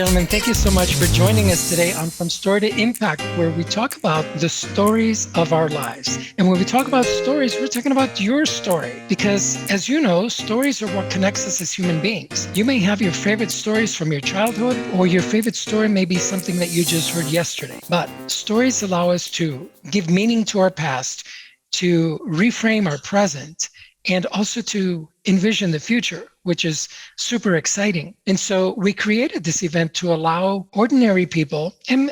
gentlemen, thank you so much for joining us today on From Story to Impact, where we talk about the stories of our lives. And when we talk about stories, we're talking about your story. Because as you know, stories are what connects us as human beings. You may have your favorite stories from your childhood, or your favorite story may be something that you just heard yesterday. But stories allow us to give meaning to our past, to reframe our present, and also to envision the future, which is super exciting. And so we created this event to allow ordinary people, and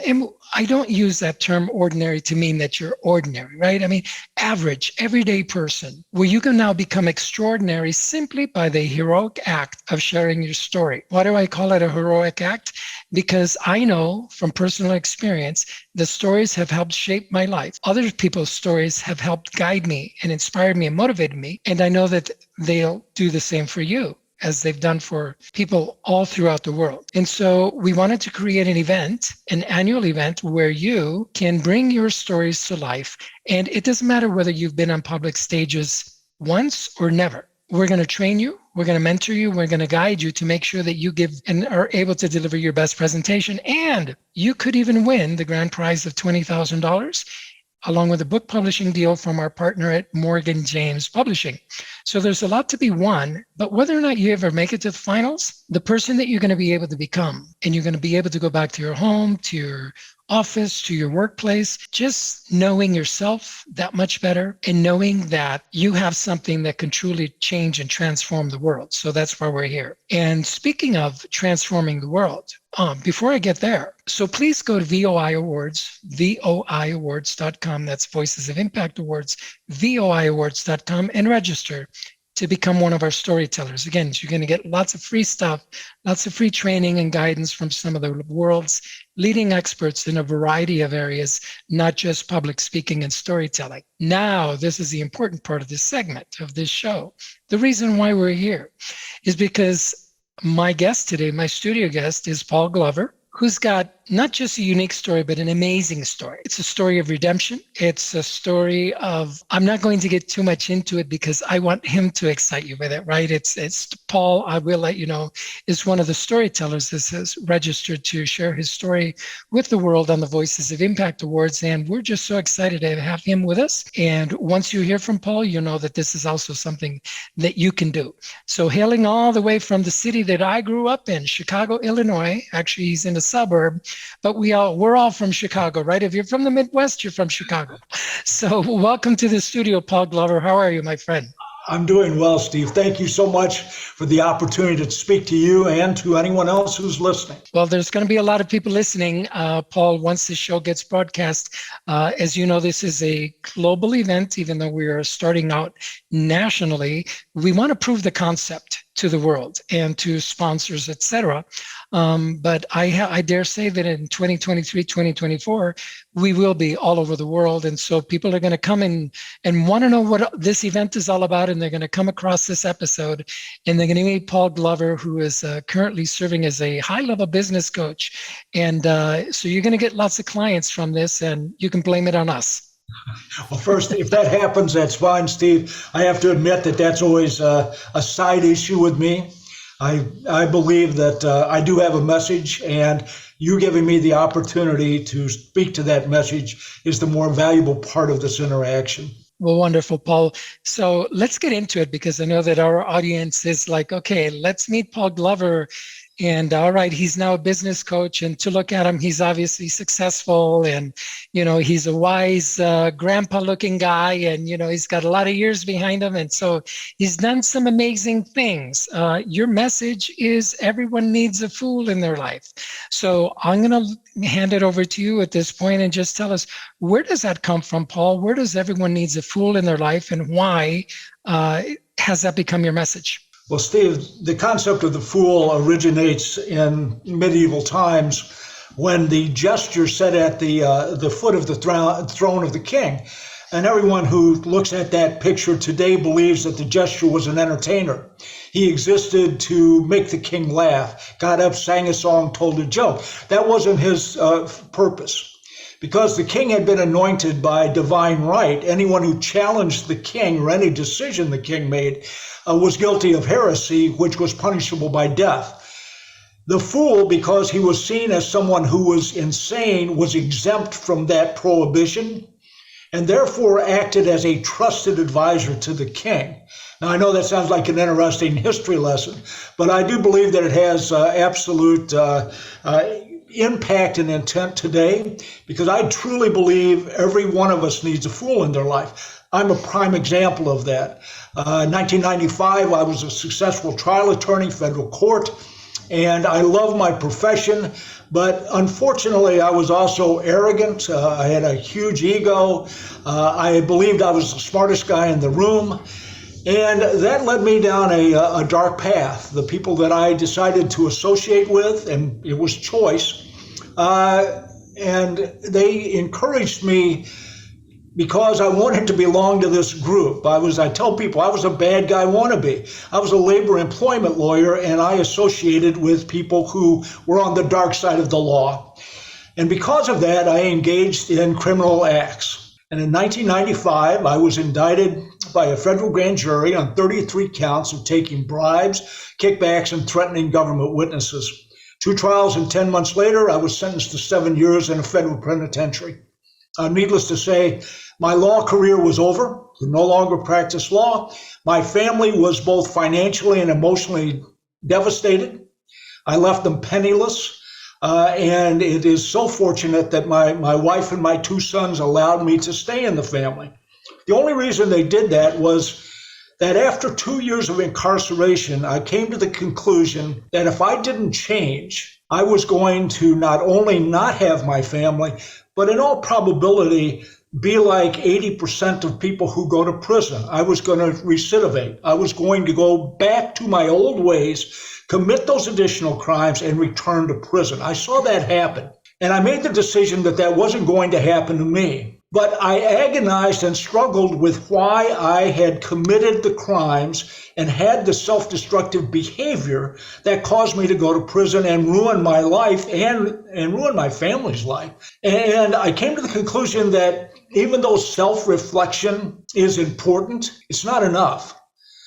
I don't use that term ordinary to mean that you're ordinary, right? I mean, average, everyday person, where you can now become extraordinary simply by the heroic act of sharing your story. Why do I call it a heroic act? Because I know from personal experience, the stories have helped shape my life. Other people's stories have helped guide me and inspired me and motivated me. And I know that they'll do the same for you, as they've done for people all throughout the world. And so we wanted to create an event, an annual event, where you can bring your stories to life. And it doesn't matter whether you've been on public stages once or never. We're going to train you. We're going to mentor you. We're going to guide you to make sure that you give and are able to deliver your best presentation. And you could even win the grand prize of $20,000, along with a book publishing deal from our partner at Morgan James Publishing. So there's a lot to be won, but whether or not you ever make it to the finals, the person that you're going to be able to become, and you're going to be able to go back to your home, to your office, to your workplace, just knowing yourself that much better and knowing that you have something that can truly change and transform the world. So that's why we're here. And speaking of transforming the world, before I get there, so please go to VOI Awards, voiawards.com. That's Voices of Impact Awards, voiawards.com, and register to become one of our storytellers. Again, you're going to get lots of free stuff, lots of free training and guidance from some of the world's leading experts in a variety of areas, not just public speaking and storytelling. Now, this is the important part of this segment of this show. The reason why we're here is because my guest today, my studio guest, is Paul Glover, who's got not just a unique story, but an amazing story. It's a story of redemption. It's a story of, I'm not going to get too much into it because I want him to excite you with it, right? It's Paul, I will let you know, is one of the storytellers that has registered to share his story with the world on the Voices of Impact Awards. And we're just so excited to have him with us. And once you hear from Paul, you know that this is also something that you can do. So hailing all the way from the city that I grew up in, Chicago, Illinois, actually he's in a suburb, but we're all from Chicago, right? If you're from the Midwest, you're from Chicago. So welcome to the studio, Paul Glover. How are you, my friend? I'm doing well, Steve. Thank you so much for the opportunity to speak to you and to anyone else who's listening. Well, there's going to be a lot of people listening, Paul, once this show gets broadcast. As you know, this is a global event, even though we are starting out nationally. We want to prove the concept to the world and to sponsors, et cetera. But I dare say that in 2023, 2024, we will be all over the world. And so people are going to come in and want to know what this event is all about. And they're going to come across this episode and they're going to meet Paul Glover, who is currently serving as a high-level business coach. And so you're going to get lots of clients from this, and you can blame it on us. Well, first, if that happens, that's fine, Steve. I have to admit that that's always a side issue with me. I believe that I do have a message, and you giving me the opportunity to speak to that message is the more valuable part of this interaction. Well, wonderful, Paul. So let's get into it, because I know that our audience is like, okay, let's meet Paul Glover. And all right, he's now a business coach, and to look at him, he's obviously successful, and, you know, he's a wise grandpa looking guy, and, you know, he's got a lot of years behind him. And so he's done some amazing things. Your message is everyone needs a fool in their life. So I'm going to hand it over to you at this point and just tell us, where does that come from, Paul? Where does everyone needs a fool in their life, and why has that become your message? Well, Steve, the concept of the fool originates in medieval times when the jester sat at the foot of the throne of the king. And everyone who looks at that picture today believes that the jester was an entertainer. He existed to make the king laugh, got up, sang a song, told a joke. That wasn't his purpose. Because the king had been anointed by divine right, anyone who challenged the king or any decision the king made was guilty of heresy, which was punishable by death. The fool, because he was seen as someone who was insane, was exempt from that prohibition and therefore acted as a trusted advisor to the king. Now, I know that sounds like an interesting history lesson, but I do believe that it has absolute impact and intent today, because I truly believe every one of us needs a fool in their life. I'm a prime example of that. In 1995, I was a successful trial attorney, federal court, and I love my profession, but unfortunately, I was also arrogant. I had a huge ego. I believed I was the smartest guy in the room, and that led me down a dark path. The people that I decided to associate with, and it was choice, and they encouraged me because I wanted to belong to this group. I tell people I was a bad guy wannabe. I was a labor employment lawyer, and I associated with people who were on the dark side of the law. And because of that, I engaged in criminal acts. And in 1995, I was indicted by a federal grand jury on 33 counts of taking bribes, kickbacks, and threatening government witnesses. 2 trials and 10 months later, I was sentenced to 7 years in a federal penitentiary. Needless to say, my law career was over. Could no longer practice law. My family was both financially and emotionally devastated. I left them penniless. And it is so fortunate that my wife and my 2 sons allowed me to stay in the family. The only reason they did that was that after 2 years of incarceration, I came to the conclusion that if I didn't change, I was going to not only not have my family, but in all probability, be like 80% of people who go to prison. I was going to recidivate. I was going to go back to my old ways, commit those additional crimes, and return to prison. I saw that happen. And I made the decision that that wasn't going to happen to me. But I agonized and struggled with why I had committed the crimes and had the self-destructive behavior that caused me to go to prison and ruin my life and ruin my family's life. And I came to the conclusion that even though self-reflection is important, it's not enough.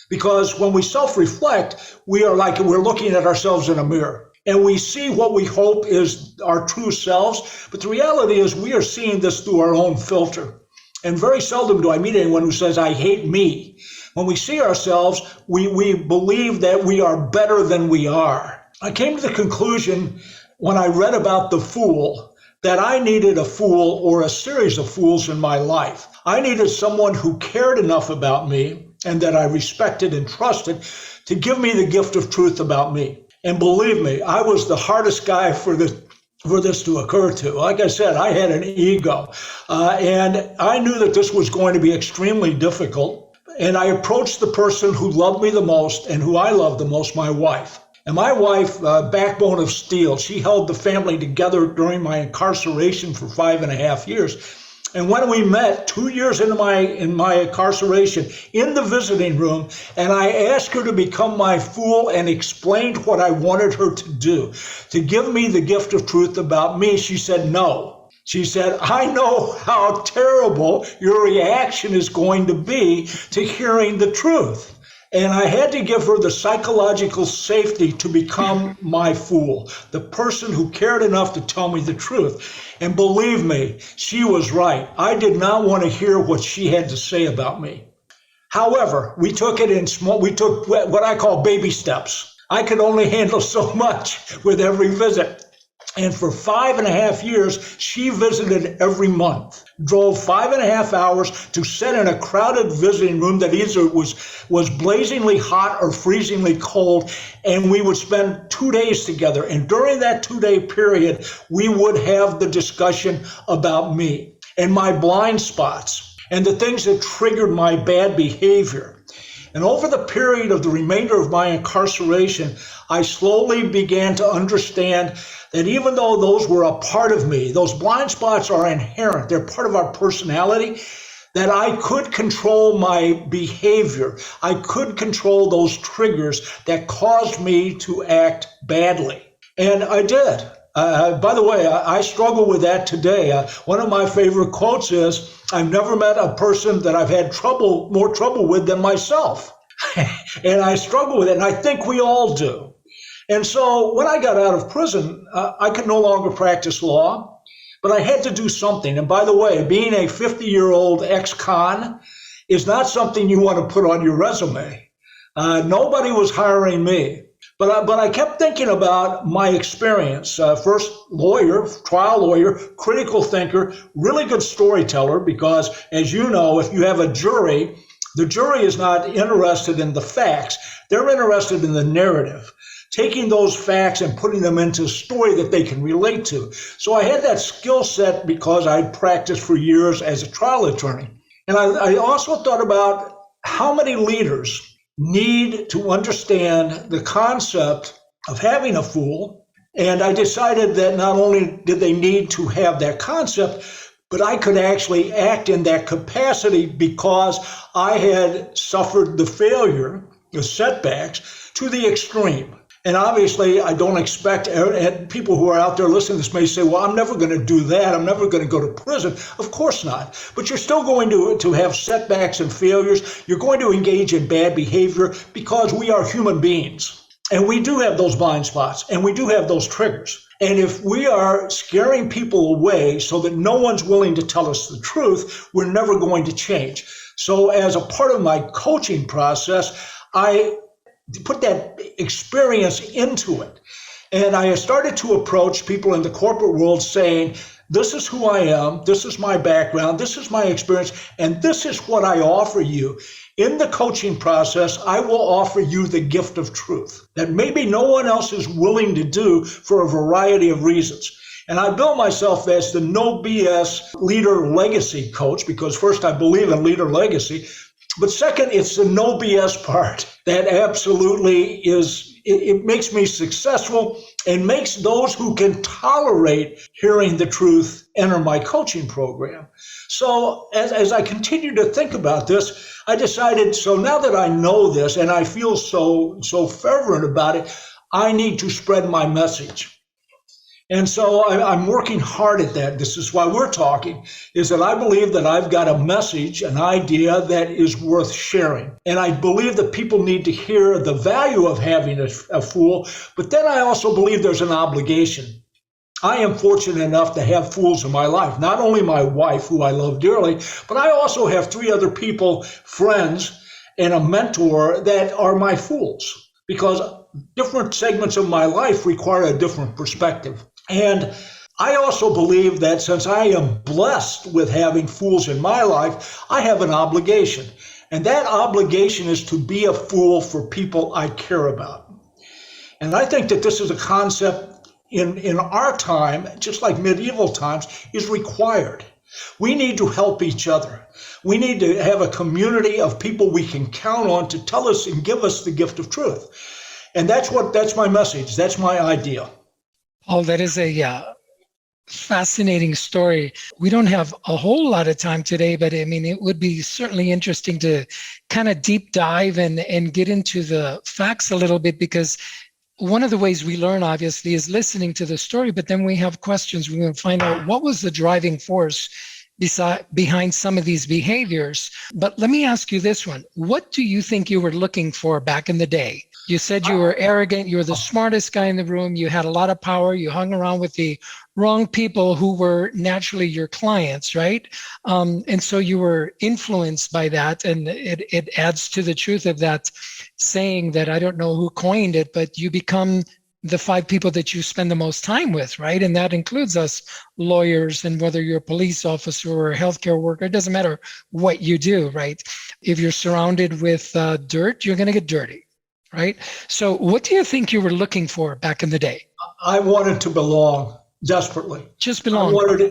Because when we self-reflect, we're looking at ourselves in a mirror. And we see what we hope is our true selves. But the reality is we are seeing this through our own filter. And very seldom do I meet anyone who says, I hate me. When we see ourselves, we believe that we are better than we are. I came to the conclusion when I read about the fool that I needed a fool or a series of fools in my life. I needed someone who cared enough about me and that I respected and trusted to give me the gift of truth about me. And believe me, I was the hardest guy for this to occur to. Like I said, I had an ego, and I knew that this was going to be extremely difficult. And I approached the person who loved me the most and who I loved the most, my wife. And my wife, backbone of steel, she held the family together during my incarceration for 5.5 years. And when we met 2 years into my incarceration in the visiting room, and I asked her to become my fool and explained what I wanted her to do, to give me the gift of truth about me, she said no. She said, I know how terrible your reaction is going to be to hearing the truth. And I had to give her the psychological safety to become my fool, the person who cared enough to tell me the truth. And believe me, she was right. I did not want to hear what she had to say about me. However, we took what I call baby steps. I could only handle so much with every visit. And for 5.5 years, she visited every month, drove 5.5 hours to sit in a crowded visiting room that either was blazingly hot or freezingly cold. And we would spend 2 days together. And during that 2-day period, we would have the discussion about me and my blind spots and the things that triggered my bad behavior. And over the period of the remainder of my incarceration, I slowly began to understand that even though those were a part of me, those blind spots are inherent, they're part of our personality, that I could control my behavior. I could control those triggers that caused me to act badly. And I did. By the way, I struggle with that today. One of my favorite quotes is, I've never met a person that I've had more trouble with than myself. And I struggle with it, and I think we all do. And so when I got out of prison, I could no longer practice law, but I had to do something. And by the way, being a 50-year-old ex-con is not something you want to put on your resume. Nobody was hiring me. But I kept thinking about my experience. First lawyer, trial lawyer, critical thinker, really good storyteller, because as you know, if you have a jury, the jury is not interested in the facts. They're interested in the narrative, taking those facts and putting them into a story that they can relate to. So I had that skill set because I'd practiced for years as a trial attorney. And I also thought about how many leaders need to understand the concept of having a fool. And I decided that not only did they need to have that concept, but I could actually act in that capacity because I had suffered the failure, the setbacks, to the extreme. And obviously, I don't expect, and people who are out there listening to this may say, well, I'm never going to do that. I'm never going to go to prison. Of course not. But you're still going to have setbacks and failures. You're going to engage in bad behavior because we are human beings. And we do have those blind spots and we do have those triggers. And if we are scaring people away so that no one's willing to tell us the truth, we're never going to change. So as a part of my coaching process, I put that experience into it. And I started to approach people in the corporate world saying, this is who I am, this is my background, this is my experience, and this is what I offer you. In the coaching process, I will offer you the gift of truth that maybe no one else is willing to do for a variety of reasons. And I built myself as the no BS leader legacy coach because first, I believe in leader legacy. But second, it's the no BS part that absolutely it makes me successful and makes those who can tolerate hearing the truth enter my coaching program. So as I continue to think about this, I decided, so now that I know this and I feel so fervent about it, I need to spread my message. And so I'm working hard at that. This is why we're talking, is that I believe that I've got a message, an idea that is worth sharing. And I believe that people need to hear the value of having a fool. But then I also believe there's an obligation. I am fortunate enough to have fools in my life, not only my wife, who I love dearly, but I also have 3 other people, friends, and a mentor that are my fools, because different segments of my life require a different perspective. And I also believe that since I am blessed with having fools in my life, I have an obligation. And that obligation is to be a fool for people I care about. And I think that this is a concept in our time, just like medieval times, is required. We need to help each other. We need to have a community of people we can count on to tell us and give us the gift of truth. And that's my message. That's my idea. Paul, that is a fascinating story. We don't have a whole lot of time today, but I mean, it would be certainly interesting to kind of deep dive and get into the facts a little bit, because one of the ways we learn, obviously, is listening to the story, but then we have questions. We want to find out what was the driving force behind some of these behaviors. But let me ask you this one. What do you think you were looking for back in the day? You said you were arrogant. You were the smartest guy in the room. You had a lot of power. You hung around with the wrong people who were naturally your clients, right? And so you were influenced by that. And it adds to the truth of that saying that I don't know who coined it, but you become the 5 people that you spend the most time with, right? And that includes us lawyers, and whether you're a police officer or a healthcare worker, it doesn't matter what you do, right? If you're surrounded with dirt, you're going to get dirty. Right. So what do you think you were looking for back in the day? I wanted to belong desperately. Just belong.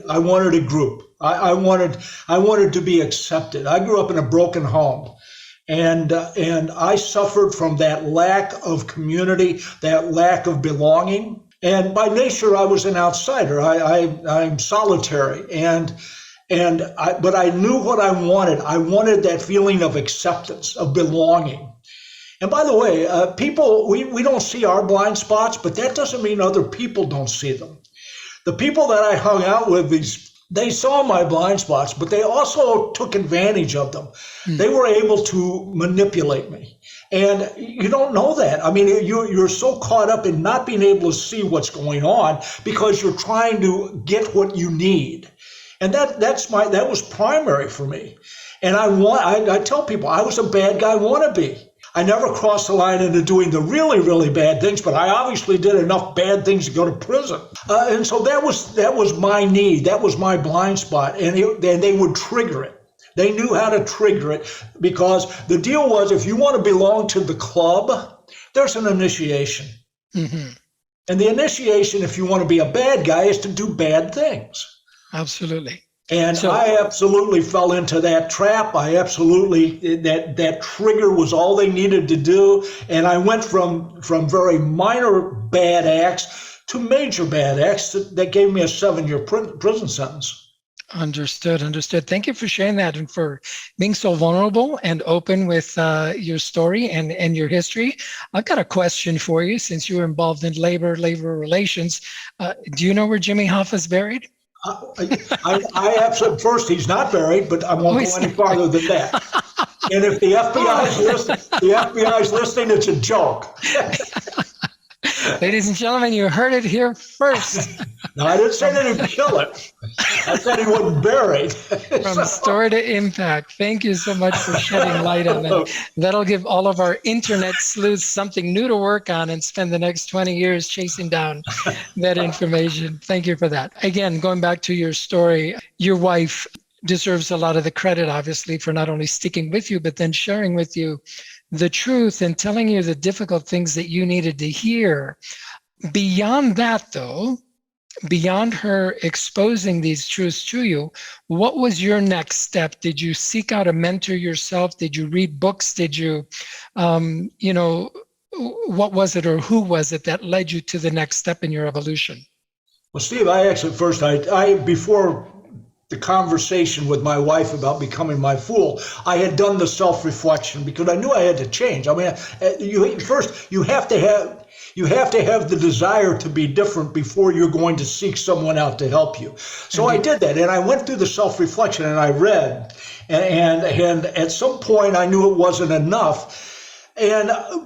I wanted a group. I wanted to be accepted. I grew up in a broken home, and I suffered from that lack of community, that lack of belonging. And by nature, I was an outsider. I'm solitary, but I knew what I wanted. I wanted that feeling of acceptance, of belonging. And by the way, people, we don't see our blind spots, but that doesn't mean other people don't see them. The people that I hung out with, these they saw my blind spots, but they also took advantage of them. They were able to manipulate me. And you don't know that. I mean, you're so caught up in not being able to see what's going on because you're trying to get what you need. And that was primary for me. And I tell people I was a bad guy wannabe. I never crossed the line into doing the really, really bad things, but I obviously did enough bad things to go to prison. And so that was my need. That was my blind spot. And they would trigger it. They knew how to trigger it because the deal was if you want to belong to the club, there's an initiation. Mm-hmm. And the initiation, if you want to be a bad guy, is to do bad things. Absolutely. And I absolutely fell into that trap. That trigger was all they needed to do. And I went from very minor bad acts to major bad acts that gave me a 7-year prison sentence. Understood. Thank you for sharing that and for being so vulnerable and open with your story and your history. I've got a question for you since you were involved in labor relations. Do you know where Jimmy Hoffa is buried? I absolutely, first, he's not buried, but I won't go any farther than that. And if the FBI's listening, it's a joke. Ladies and gentlemen, you heard it here first. No, I didn't say that he'd kill it. I said he wasn't buried. From story to impact. Thank you so much for shedding light on that. That'll give all of our internet sleuths something new to work on and spend the next 20 years chasing down that information. Thank you for that. Again, going back to your story, your wife deserves a lot of the credit, obviously, for not only sticking with you, but then sharing with you the truth and telling you the difficult things that you needed to hear. Beyond that, though, beyond her exposing these truths to you, what was your next step? Did you seek out a mentor yourself? Did you read books? Did you, what was it or who was it that led you to the next step in your evolution? Well, Steve, I before the conversation with my wife about becoming my fool, I had done the self-reflection because I knew I had to change. I mean, you have to have the desire to be different before you're going to seek someone out to help you. So I did that, and I went through the self-reflection, and I read, and at some point I knew it wasn't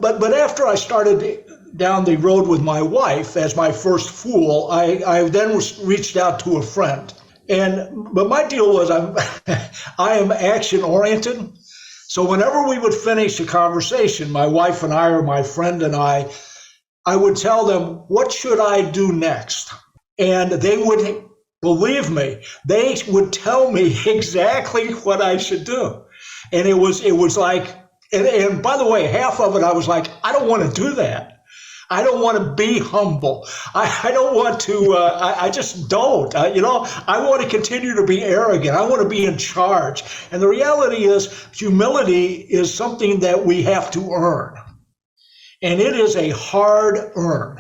but after I started down the road with my wife as my first fool, I then reached out to a friend. But my deal was I am action oriented. So whenever we would finish a conversation, my wife and I or my friend and I would tell them, what should I do next? And they would, believe me, they would tell me exactly what I should do. And it was like, and by the way, half of it, I was like, I don't want to do that. I don't want to be humble. I don't want to, I just don't. I want to continue to be arrogant. I want to be in charge. And the reality is, humility is something that we have to earn. And it is a hard earn.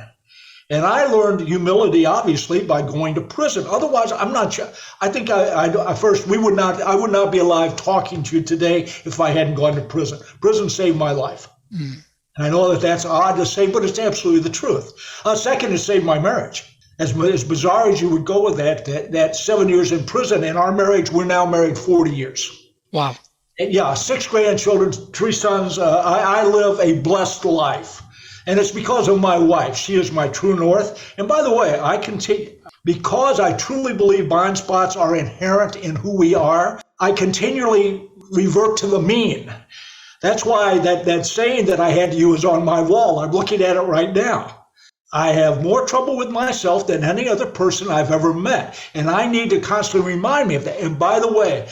And I learned humility, obviously, by going to prison. Otherwise, I'm not sure. I think I would not be alive talking to you today if I hadn't gone to prison. Prison saved my life. Mm. And I know that that's odd to say, but it's absolutely the truth. Second, it saved my marriage. As bizarre as you would go with that 7 years in prison, in our marriage, we're now married 40 years. Wow. And 6 grandchildren, 3 sons. I live a blessed life. And it's because of my wife. She is my true north. And by the way, I continue, because I truly believe blind spots are inherent in who we are, I continually revert to the mean. That's why that saying that I had to use on my wall, I'm looking at it right now. I have more trouble with myself than any other person I've ever met. And I need to constantly remind me of that. And by the way,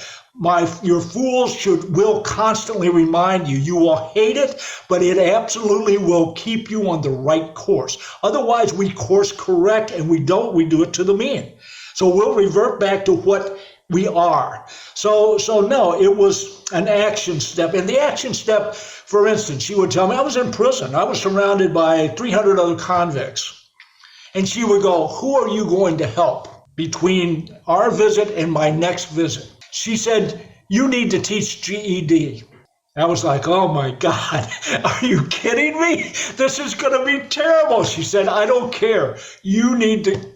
your fools will constantly remind you. You will hate it, but it absolutely will keep you on the right course. Otherwise, we course correct, and we do it to the mean. So we'll revert back to what we are. So no, it was an action step. And the action step, for instance, she would tell me, I was in prison. I was surrounded by 300 other convicts. And she would go, who are you going to help between our visit and my next visit? She said, you need to teach GED. I was like, oh my God, are you kidding me? This is going to be terrible. She said, I don't care. You need to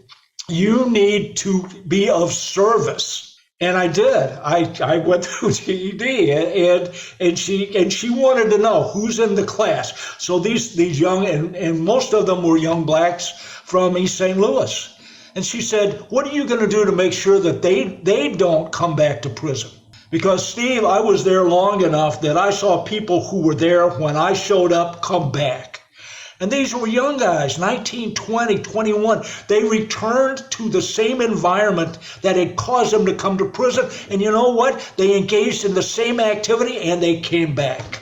you need to be of service. And I did. I went through GED, and she wanted to know who's in the class. So these young, and most of them were young blacks from East St. Louis. And she said, "What are you going to do to make sure that they don't come back to prison?" Because, Steve, I was there long enough that I saw people who were there when I showed up come back. And these were young guys, 19, 20, 21. They returned to the same environment that had caused them to come to prison. And you know what? They engaged in the same activity and they came back.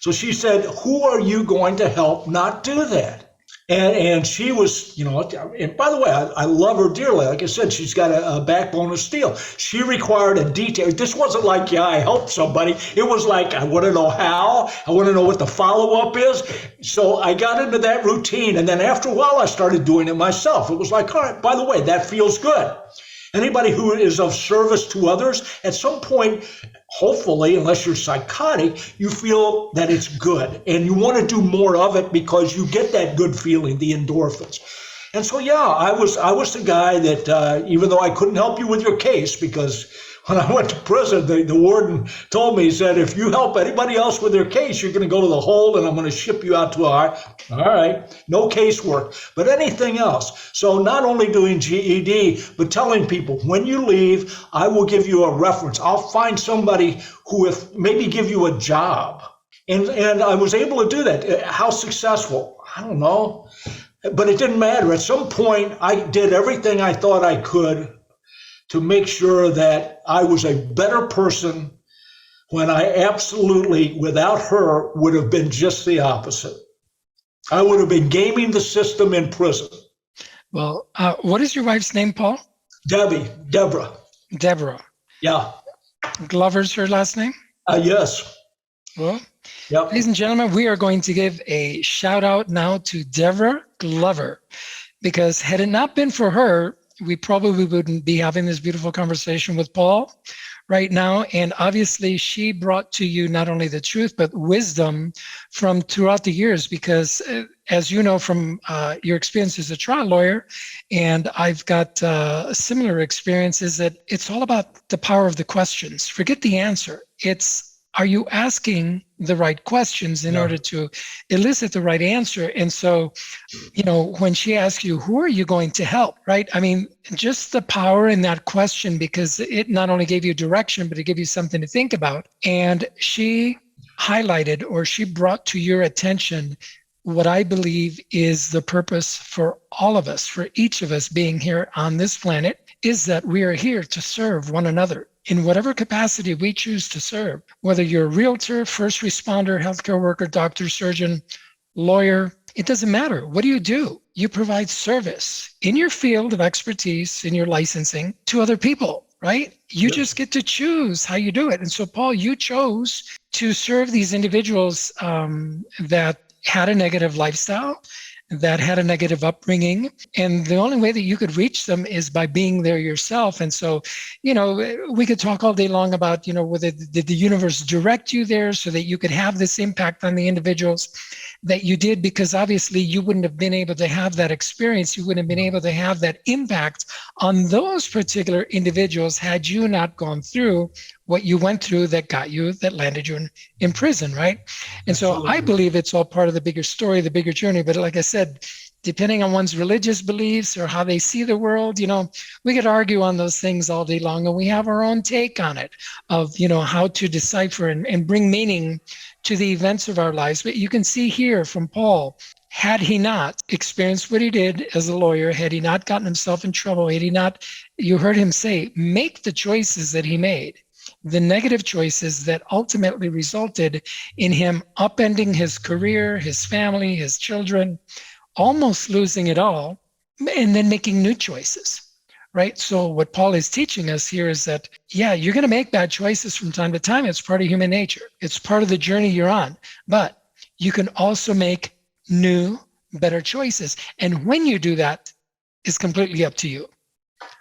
So she said, "Who are you going to help not do that?" And she was, and by the way, I love her dearly. Like I said, she's got a backbone of steel. She required a detail. This wasn't like, yeah, I helped somebody. It was like, I want to know how. I want to know what the follow-up is. So I got into that routine. And then after a while, I started doing it myself. It was like, all right, by the way, that feels good. Anybody who is of service to others, at some point, hopefully, unless you're psychotic, you feel that it's good and you want to do more of it because you get that good feeling, the endorphins. And so, yeah, I was the guy that even though I couldn't help you with your case, because when I went to prison, the warden told me, he said, "If you help anybody else with their case, you're going to go to the hole and I'm going to ship you out to all right, no casework, but anything else." So not only doing GED, but telling people, when you leave, I will give you a reference. I'll find somebody who will maybe give you a job. And I was able to do that. How successful? I don't know. But it didn't matter. At some point, I did everything I thought I could to make sure that I was a better person when I absolutely, without her, would have been just the opposite. I would have been gaming the system in prison. Well, what is your wife's name, Paul? Deborah. Deborah. Yeah. Glover's her last name? Yes. Well, yep. Ladies and gentlemen, we are going to give a shout out now to Deborah Glover, because had it not been for her, we probably wouldn't be having this beautiful conversation with Paul right now. And obviously she brought to you not only the truth, but wisdom from throughout the years, because as you know, from your experience as a trial lawyer, and I've got similar experiences, that it's all about the power of the questions. Forget the answer. Are you asking the right questions in order to elicit the right answer? And so, when she asks you, who are you going to help, right? I mean, just the power in that question, because it not only gave you direction, but it gave you something to think about. And she highlighted, or she brought to your attention, what I believe is the purpose for all of us, for each of us being here on this planet, is that we are here to serve one another in whatever capacity we choose to serve, whether you're a realtor, first responder, healthcare worker, doctor, surgeon, lawyer, it doesn't matter. What do? You provide service in your field of expertise, in your licensing, to other people, right? You just get to choose how you do it. And so, Paul, you chose to serve these individuals that had a negative lifestyle, that had a negative upbringing. And the only way that you could reach them is by being there yourself. And so, we could talk all day long about, whether did the universe direct you there so that you could have this impact on the individuals that you did, because obviously you wouldn't have been able to have that experience. You wouldn't have been able to have that impact on those particular individuals had you not gone through what you went through that landed you in prison, right? And so I believe it's all part of the bigger story, the bigger journey. But like I said, depending on one's religious beliefs or how they see the world, we could argue on those things all day long, and we have our own take on it of, how to decipher and bring meaning to the events of our lives. But you can see here from Paul, had he not experienced what he did as a lawyer, had he not gotten himself in trouble, had he not, you heard him say, make the choices that he made, the negative choices that ultimately resulted in him upending his career, his family, his children, almost losing it all, and then making new choices, right? So what Paul is teaching us here is that, you're going to make bad choices from time to time. It's part of human nature. It's part of the journey you're on. But you can also make new, better choices. And when you do that, it's completely up to you.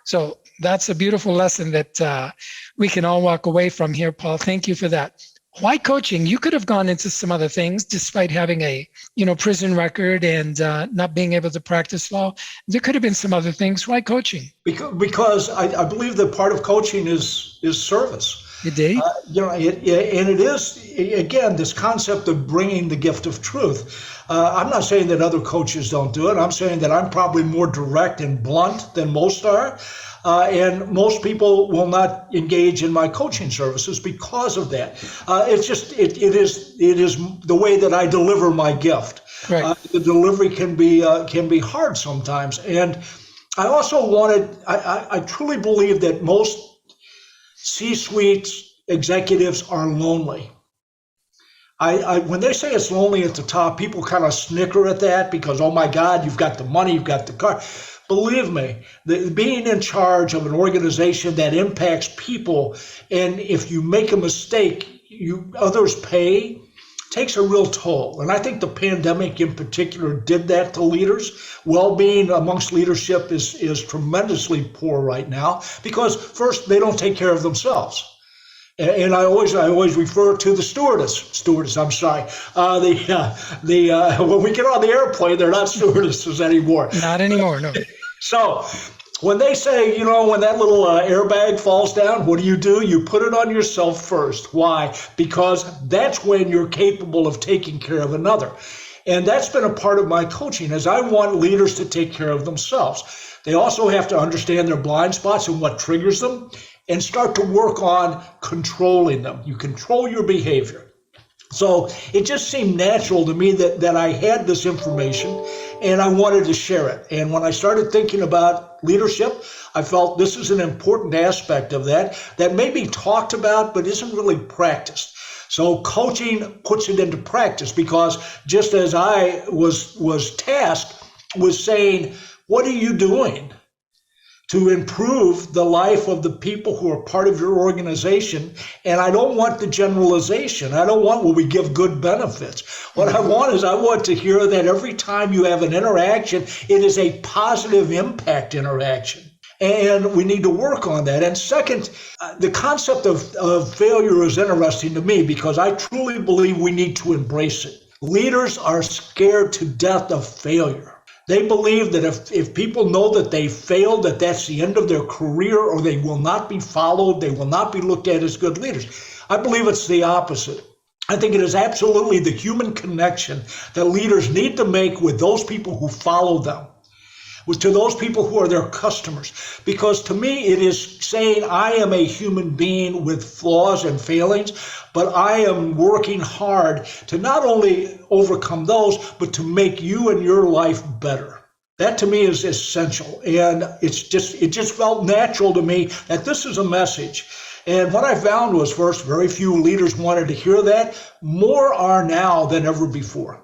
So that's a beautiful lesson that we can all walk away from here, Paul. Thank you for that. Why coaching? You could have gone into some other things despite having a, prison record and not being able to practice law. There could have been some other things. Why coaching? Because I believe that part of coaching is service. You did? And it is, again, this concept of bringing the gift of truth. I'm not saying that other coaches don't do it. I'm saying that I'm probably more direct and blunt than most are. And most people will not engage in my coaching services because of that. It is the way that I deliver my gift. Right. The delivery can be hard sometimes. And I also I truly believe that most C-suite executives are lonely. When they say it's lonely at the top, people kind of snicker at that because, oh my God, you've got the money, you've got the car. Believe me, being in charge of an organization that impacts people, and if you make a mistake, others pay, takes a real toll. And I think the pandemic in particular did that to leaders. Well-being amongst leadership is tremendously poor right now because first, they don't take care of themselves. And I always refer to the stewardess. I'm sorry. When we get on the airplane, they're not stewardesses anymore. Not anymore, no. So when they say, when that little airbag falls down, what do? You put it on yourself first. Why? Because that's when you're capable of taking care of another. And that's been a part of my coaching, is I want leaders to take care of themselves. They also have to understand their blind spots and what triggers them, and start to work on controlling them. You control your behavior. So it just seemed natural to me that I had this information and I wanted to share it. And when I started thinking about leadership, I felt this is an important aspect of that may be talked about but isn't really practiced. So coaching puts it into practice, because just as I was tasked with saying, what are you doing to improve the life of the people who are part of your organization? And I don't want the generalization. I don't want, we give good benefits. What I want to hear that every time you have an interaction, it is a positive impact interaction. And we need to work on that. And second, the concept of failure is interesting to me, because I truly believe we need to embrace it. Leaders are scared to death of failure. They believe that if people know that they failed, that that's the end of their career, or they will not be followed, they will not be looked at as good leaders. I believe it's the opposite. I think it is absolutely the human connection that leaders need to make with those people who follow them, to those people who are their customers. Because to me, it is saying I am a human being with flaws and failings, but I am working hard to not only overcome those, but to make you and your life better. That to me is essential. And it just felt natural to me that this is a message. And what I found was, first, very few leaders wanted to hear that. More are now than ever before.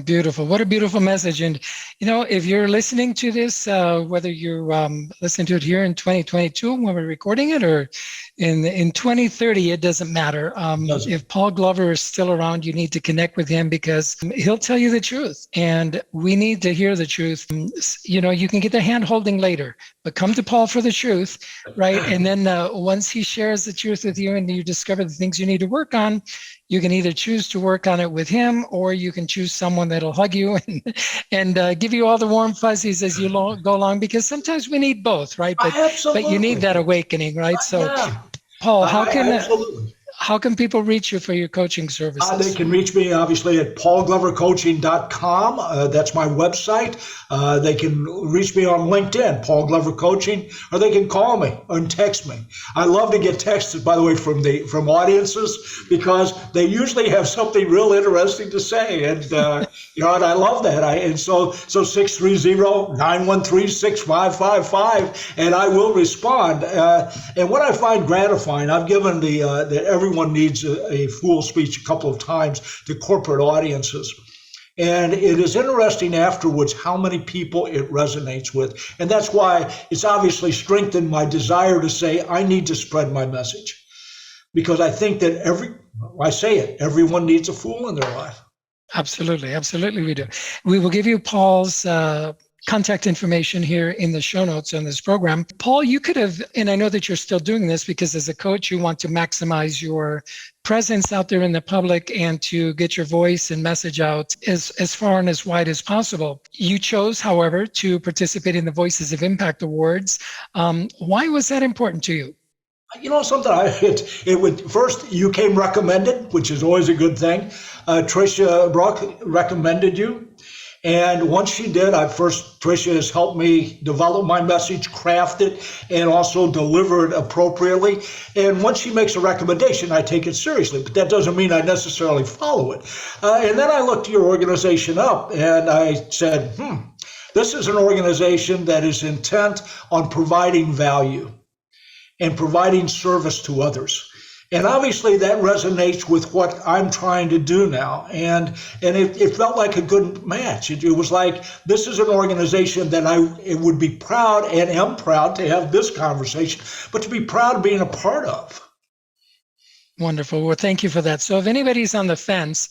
Beautiful. What a beautiful message. And, if you're listening to this, whether you're listening to it here in 2022 when we're recording it, or in 2030, it doesn't matter. If Paul Glover is still around, you need to connect with him, because he'll tell you the truth. And we need to hear the truth. You can get the hand holding later, but come to Paul for the truth, right? And then once he shares the truth with you and you discover the things you need to work on, you can either choose to work on it with him, or you can choose someone that'll hug you and give you all the warm fuzzies as you go along, because sometimes we need both, right? But you need that awakening, right? So, yeah. Paul, how can people reach you for your coaching services? They can reach me, obviously, at paulglovercoaching.com. That's my website. They can reach me on LinkedIn, Paul Glover Coaching, or they can call me and text me. I love to get texted, by the way, from audiences, because they usually have something real interesting to say. And, and I love that. So 630-913-6555, and I will respond. And what I find gratifying, I've given that everyone needs a fool speech a couple of times to corporate audiences. And it is interesting afterwards how many people it resonates with. And that's why it's obviously strengthened my desire to say, I need to spread my message. Because I think that everyone needs a fool in their life. Absolutely. Absolutely we do. We will give you Paul's contact information here in the show notes on this program. Paul, you could have, and I know that you're still doing this because as a coach, you want to maximize your presence out there in the public and to get your voice and message out as far and as wide as possible. You chose, however, to participate in the Voices of Impact Awards. Why was that important to you? Something it would first, you came recommended, which is always a good thing. Tricia Brock recommended you. And once she did, Tricia has helped me develop my message, craft it, and also deliver it appropriately. And once she makes a recommendation, I take it seriously, but that doesn't mean I necessarily follow it. And then I looked your organization up and I said, this is an organization that is intent on providing value and providing service to others. And obviously that resonates with what I'm trying to do now. And it felt like a good match. It was like, this is an organization that it would be proud and am proud to have this conversation, but to be proud of being a part of. Wonderful. Well, thank you for that. So if anybody's on the fence,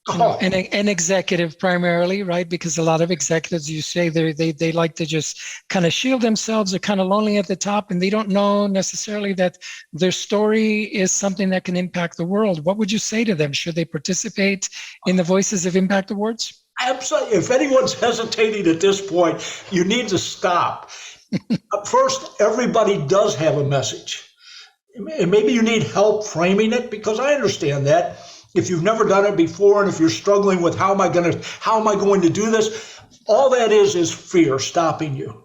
an executive primarily, right? Because a lot of executives, you say they like to just kind of shield themselves. They're kind of lonely at the top and they don't know necessarily that their story is something that can impact the world. What would you say to them? Should they participate in the Voices of Impact Awards? Absolutely. If anyone's hesitating at this point, you need to stop. First, everybody does have a message. And maybe you need help framing it, because I understand that. If you've never done it before, and if you're struggling with how am I going to do this, all that is fear stopping you.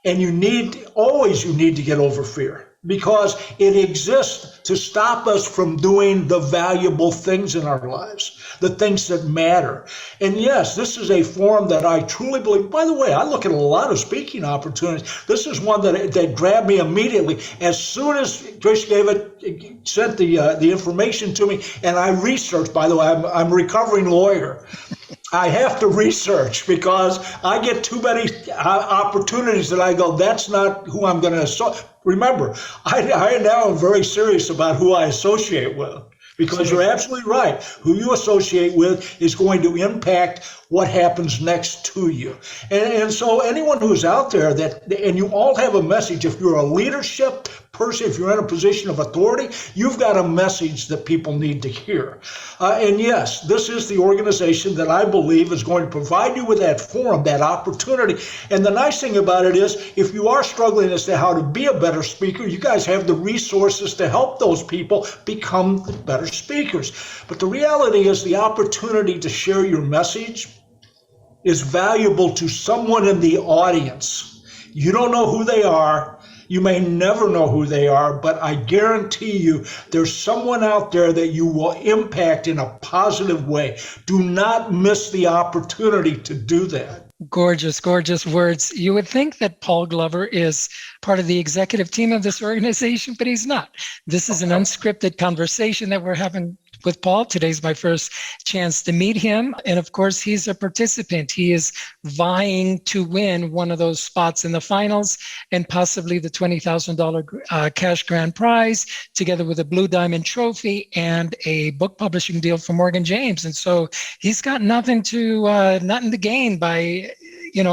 And you need to get over fear, because it exists to stop us from doing the valuable things in our lives, the things that matter. And yes, this is a forum that I truly believe. By the way, I look at a lot of speaking opportunities. This is one that grabbed me immediately. As soon as Trish sent the information to me, and I researched, by the way, I'm a recovering lawyer. I have to research because I get too many opportunities that I go, that's not who I'm going to remember. I now am very serious about who I associate with, because you're absolutely right. Who you associate with is going to impact what happens next to you. And so anyone who's out there and you all have a message, if you're a leadership person, if you're in a position of authority, you've got a message that people need to hear. And yes, this is the organization that I believe is going to provide you with that forum, that opportunity. And the nice thing about it is, if you are struggling as to how to be a better speaker, you guys have the resources to help those people become better speakers. But the reality is, the opportunity to share your message is valuable to someone in the audience. You don't know who they are. You may never know who they are, but I guarantee you there's someone out there that you will impact in a positive way. Do not miss the opportunity to do that. Gorgeous, gorgeous words. You would think that Paul Glover is part of the executive team of this organization, but he's not. This is an unscripted conversation that we're having with Paul. Today's my first chance to meet him. And of course, he's a participant. He is vying to win one of those spots in the finals and possibly the $20,000 cash grand prize, together with a Blue Diamond trophy and a book publishing deal from Morgan James. And so he's got nothing to gain by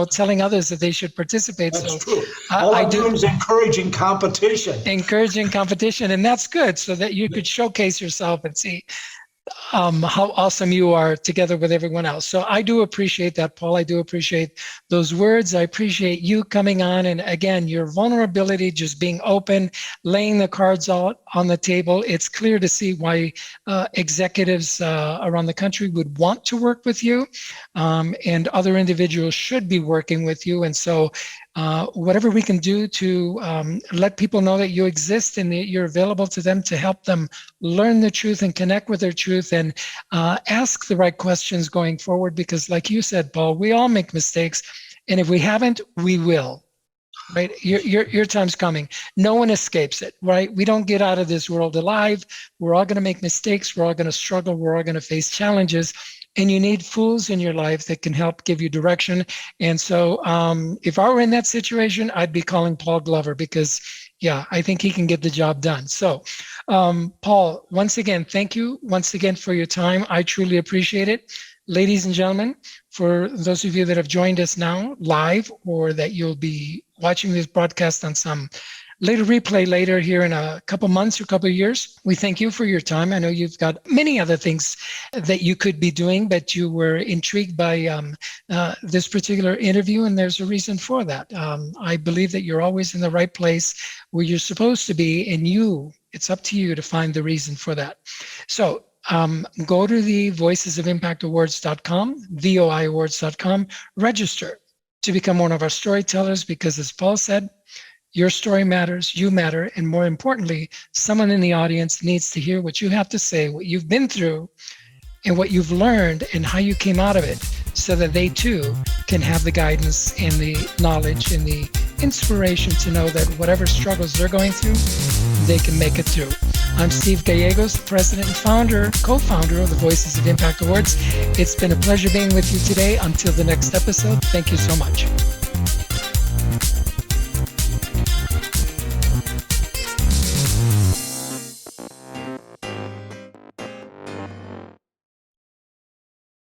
telling others that they should participate. That's true. All I do is encouraging competition. Encouraging competition, and that's good, so that you could showcase yourself and see how awesome you are together with everyone else. So I do appreciate that, Paul. I do appreciate those words. I appreciate you coming on, and again, your vulnerability, just being open, laying the cards out on the table. It's clear to see why executives around the country would want to work with you, and other individuals should be working with you. And so whatever we can do to let people know that you exist and that you're available to them, to help them learn the truth and connect with their truth, and ask the right questions going forward. Because like you said, Paul, we all make mistakes. And if we haven't, we will. Right? Your time's coming. No one escapes it, right? We don't get out of this world alive. We're all going to make mistakes. We're all going to struggle. We're all going to face challenges. And you need fools in your life that can help give you direction. And so if I were in that situation, I'd be calling Paul Glover, because, yeah, I think he can get the job done. So, Paul, once again, thank you once again for your time. I truly appreciate it. Ladies and gentlemen, for those of you that have joined us now live or that you'll be watching this broadcast on some later replay later here in a couple months or a couple of years, we thank you for your time. I know you've got many other things that you could be doing, but you were intrigued by this particular interview, and there's a reason for that. I believe that you're always in the right place where you're supposed to be, and it's up to you to find the reason for that. So go to the voicesofimpactawards.com, voiawards.com, register to become one of our storytellers, because as Paul said, your story matters, you matter, and more importantly, someone in the audience needs to hear what you have to say, what you've been through, and what you've learned, and how you came out of it, so that they too can have the guidance and the knowledge and the inspiration to know that whatever struggles they're going through, they can make it through. I'm Steve Gallegos, president and co-founder of the Voices of Impact Awards. It's been a pleasure being with you today. Until the next episode, thank you so much.